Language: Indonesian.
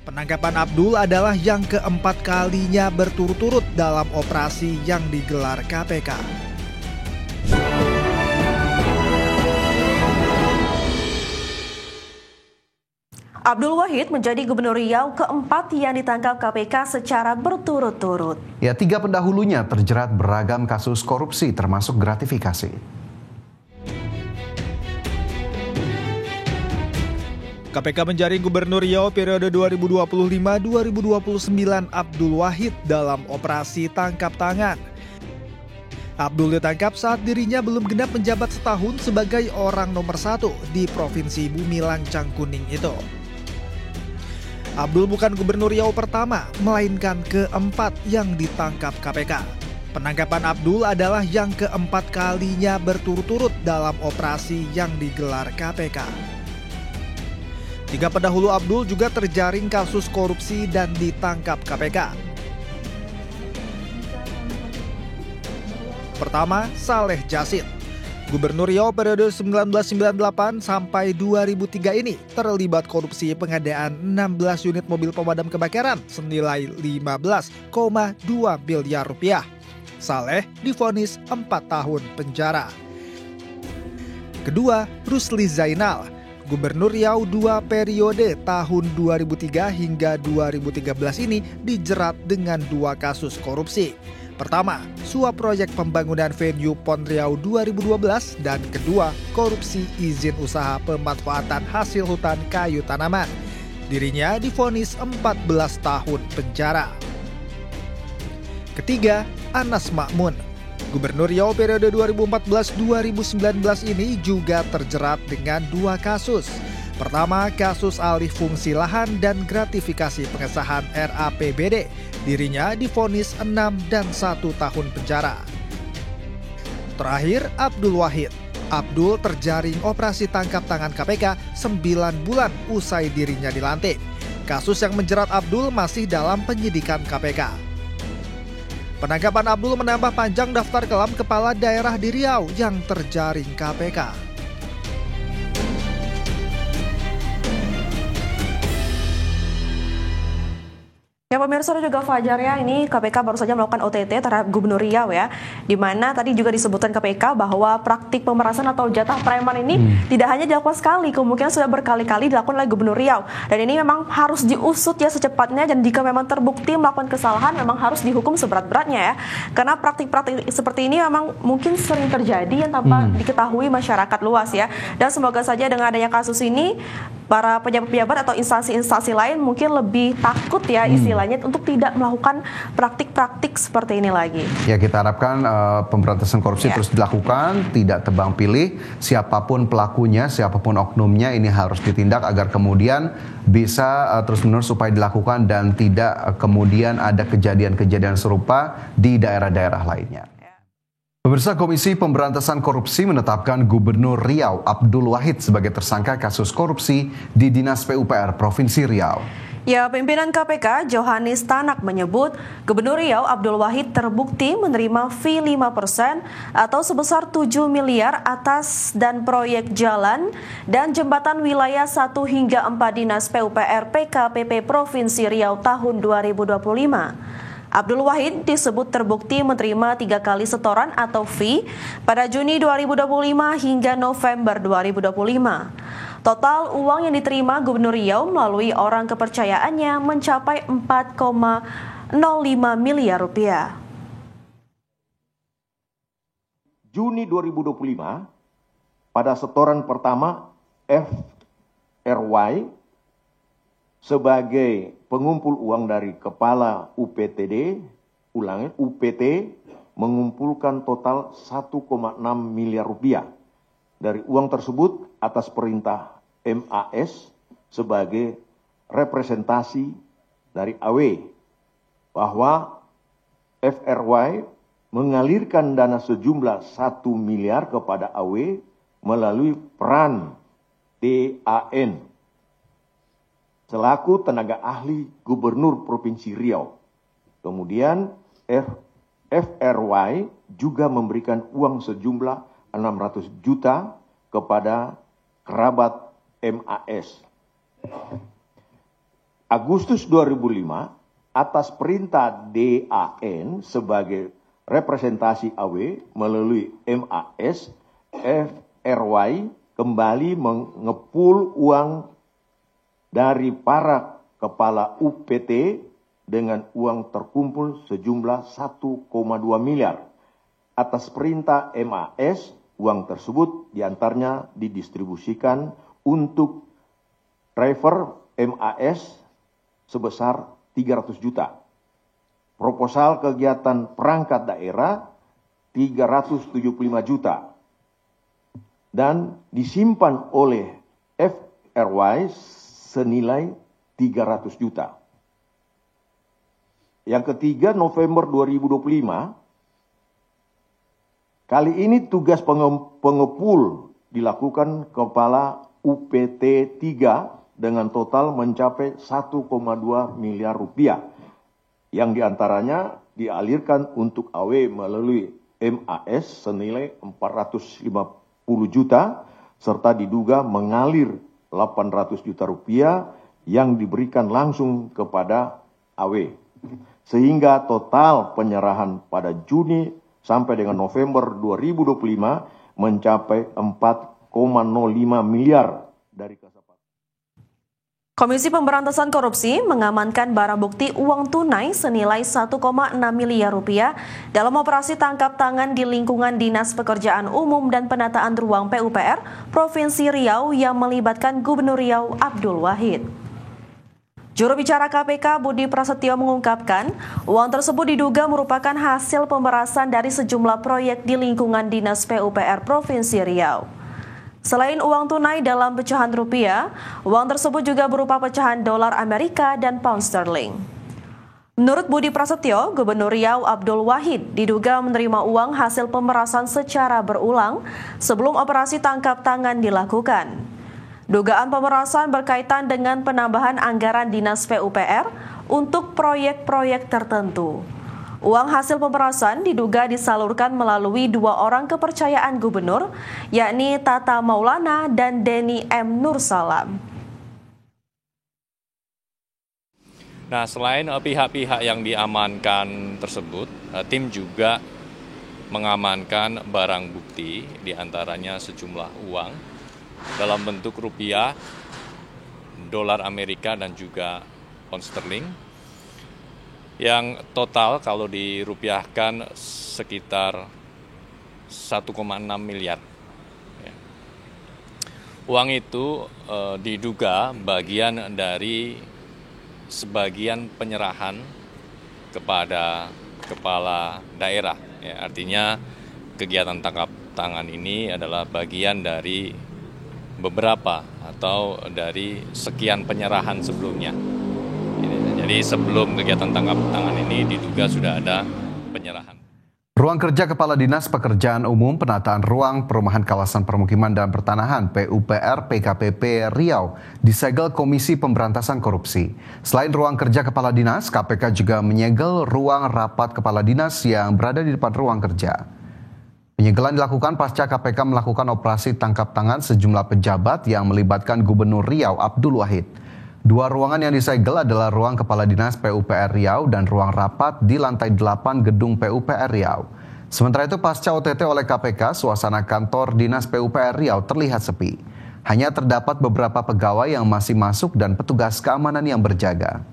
Penangkapan Abdul adalah yang keempat kalinya berturut-turut dalam operasi yang digelar KPK. Abdul Wahid menjadi Gubernur Riau keempat yang ditangkap KPK secara berturut-turut. Ya, 3 pendahulunya terjerat beragam kasus korupsi termasuk gratifikasi. KPK menjaring Gubernur Riau periode 2025-2029 Abdul Wahid dalam operasi tangkap tangan. Abdul ditangkap saat dirinya belum genap menjabat setahun sebagai orang nomor 1 di Provinsi Bumi Lancang Kuning itu. Abdul bukan Gubernur Riau pertama, melainkan keempat yang ditangkap KPK. Penangkapan Abdul adalah yang keempat kalinya berturut-turut dalam operasi yang digelar KPK. 3 pendahulu Abdul juga terjaring kasus korupsi dan ditangkap KPK. Pertama, Saleh Jasid. Gubernur Riau periode 1998 sampai 2003 ini terlibat korupsi pengadaan 16 unit mobil pemadam kebakaran senilai 15,2 miliar rupiah. Saleh divonis 4 tahun penjara. Kedua, Rusli Zainal. Gubernur Riau 2 periode tahun 2003 hingga 2013 ini dijerat dengan 2 kasus korupsi. Pertama, suap proyek pembangunan venue PON Riau 2012 dan kedua, korupsi izin usaha pemanfaatan hasil hutan kayu tanaman. Dirinya divonis 14 tahun penjara. Ketiga, Anas Ma'mun. Gubernur Riau periode 2014-2019 ini juga terjerat dengan 2 kasus. Pertama, kasus alih fungsi lahan dan gratifikasi pengesahan RAPBD. Dirinya divonis 6 dan 1 tahun penjara. Terakhir, Abdul Wahid. Abdul terjaring operasi tangkap tangan KPK 9 bulan usai dirinya dilantik. Kasus yang menjerat Abdul masih dalam penyidikan KPK. Penangkapan Abdul menambah panjang daftar kelam kepala daerah di Riau yang terjaring KPK. Ya pemirsa dan juga Fajar, ya, ini KPK baru saja melakukan OTT terhadap Gubernur Riau, ya, di mana tadi juga disebutkan KPK bahwa praktik pemerasan atau jatah preman ini tidak hanya dilakukan sekali, kemungkinan sudah berkali-kali dilakukan oleh Gubernur Riau, dan ini memang harus diusut ya secepatnya, dan jika memang terbukti melakukan kesalahan memang harus dihukum seberat-beratnya, ya, karena praktik-praktik seperti ini memang mungkin sering terjadi yang tanpa diketahui masyarakat luas, ya, dan semoga saja dengan adanya kasus ini para pejabat-pejabat atau instansi-instansi lain mungkin lebih takut ya istilahnya untuk tidak melakukan praktik-praktik seperti ini lagi. Ya, kita harapkan pemberantasan korupsi terus dilakukan, tidak tebang pilih, siapapun pelakunya, siapapun oknumnya ini harus ditindak agar kemudian bisa terus-menerus supaya dilakukan dan tidak kemudian ada kejadian-kejadian serupa di daerah-daerah lainnya. Pemirsa, Komisi Pemberantasan Korupsi menetapkan Gubernur Riau Abdul Wahid sebagai tersangka kasus korupsi di Dinas PUPR Provinsi Riau. Ya, pimpinan KPK Johanis Tanak menyebut Gubernur Riau Abdul Wahid terbukti menerima fee 5% atau sebesar 7 miliar atas dan proyek jalan dan jembatan wilayah 1 hingga 4 Dinas PUPR PKPP Provinsi Riau tahun 2025. Abdul Wahid disebut terbukti menerima 3 kali setoran atau fee pada Juni 2025 hingga November 2025. Total uang yang diterima Gubernur Riau melalui orang kepercayaannya mencapai 4,05 miliar rupiah. Juni 2025, pada setoran pertama FRY sebagai pengumpul uang dari Kepala UPT mengumpulkan total 1,6 miliar rupiah. Dari uang tersebut atas perintah MAS sebagai representasi dari AW bahwa FRY mengalirkan dana sejumlah 1 miliar kepada AW melalui peran DAN selaku tenaga ahli Gubernur Provinsi Riau. Kemudian FRY juga memberikan uang sejumlah 600 juta kepada kerabat MAS. Agustus 2005 atas perintah DAN sebagai representasi AW melalui MAS, FRY kembali mengepul uang dari para kepala UPT dengan uang terkumpul sejumlah 1,2 miliar. Atas perintah MAS, uang tersebut diantaranya didistribusikan untuk driver MAS sebesar 300 juta. Proposal kegiatan perangkat daerah 375 juta. Dan disimpan oleh FRY senilai 300 juta. Yang ketiga, November 2025, kali ini tugas pengepul dilakukan kepala UPT 3 dengan total mencapai 1,2 miliar rupiah. Yang diantaranya dialirkan untuk AW melalui MAS senilai 450 juta, serta diduga mengalir 800 juta rupiah yang diberikan langsung kepada AW. Sehingga total penyerahan pada Juni sampai dengan November 2025 mencapai 4,05 miliar dari Kasapata. Komisi Pemberantasan Korupsi mengamankan barang bukti uang tunai senilai 1,6 miliar rupiah dalam operasi tangkap tangan di lingkungan Dinas Pekerjaan Umum dan Penataan Ruang PUPR Provinsi Riau yang melibatkan Gubernur Riau Abdul Wahid. Juru bicara KPK Budi Prasetyo mengungkapkan, uang tersebut diduga merupakan hasil pemerasan dari sejumlah proyek di lingkungan Dinas PUPR Provinsi Riau. Selain uang tunai dalam pecahan rupiah, uang tersebut juga berupa pecahan dolar Amerika dan pound sterling. Menurut Budi Prasetyo, Gubernur Riau Abdul Wahid diduga menerima uang hasil pemerasan secara berulang sebelum operasi tangkap tangan dilakukan. Dugaan pemerasan berkaitan dengan penambahan anggaran Dinas PUPR untuk proyek-proyek tertentu. Uang hasil pemerasan diduga disalurkan melalui 2 orang kepercayaan gubernur, yakni Tata Maulana dan Denny M. Nursalam. Nah, selain pihak-pihak yang diamankan tersebut, tim juga mengamankan barang bukti, diantaranya sejumlah uang dalam bentuk rupiah, dolar Amerika dan juga pound sterling yang total kalau dirupiahkan sekitar 1,6 miliar. Uang itu diduga bagian dari sebagian penyerahan kepada kepala daerah. Ya, artinya kegiatan tangkap tangan ini adalah bagian dari beberapa atau dari sekian penyerahan sebelumnya. Jadi sebelum kegiatan tangkap tangan ini diduga sudah ada penyerahan. Ruang kerja Kepala Dinas Pekerjaan Umum Penataan Ruang Perumahan Kawasan Permukiman dan Pertanahan PUPR PKPP Riau disegel Komisi Pemberantasan Korupsi. Selain ruang kerja Kepala Dinas, KPK juga menyegel ruang rapat Kepala Dinas yang berada di depan ruang kerja. Penyegelan dilakukan pasca KPK melakukan operasi tangkap tangan sejumlah pejabat yang melibatkan Gubernur Riau Abdul Wahid. 2 ruangan yang disegel adalah ruang Kepala Dinas PUPR Riau dan ruang rapat di lantai 8 gedung PUPR Riau. Sementara itu pasca OTT oleh KPK, suasana kantor Dinas PUPR Riau terlihat sepi. Hanya terdapat beberapa pegawai yang masih masuk dan petugas keamanan yang berjaga.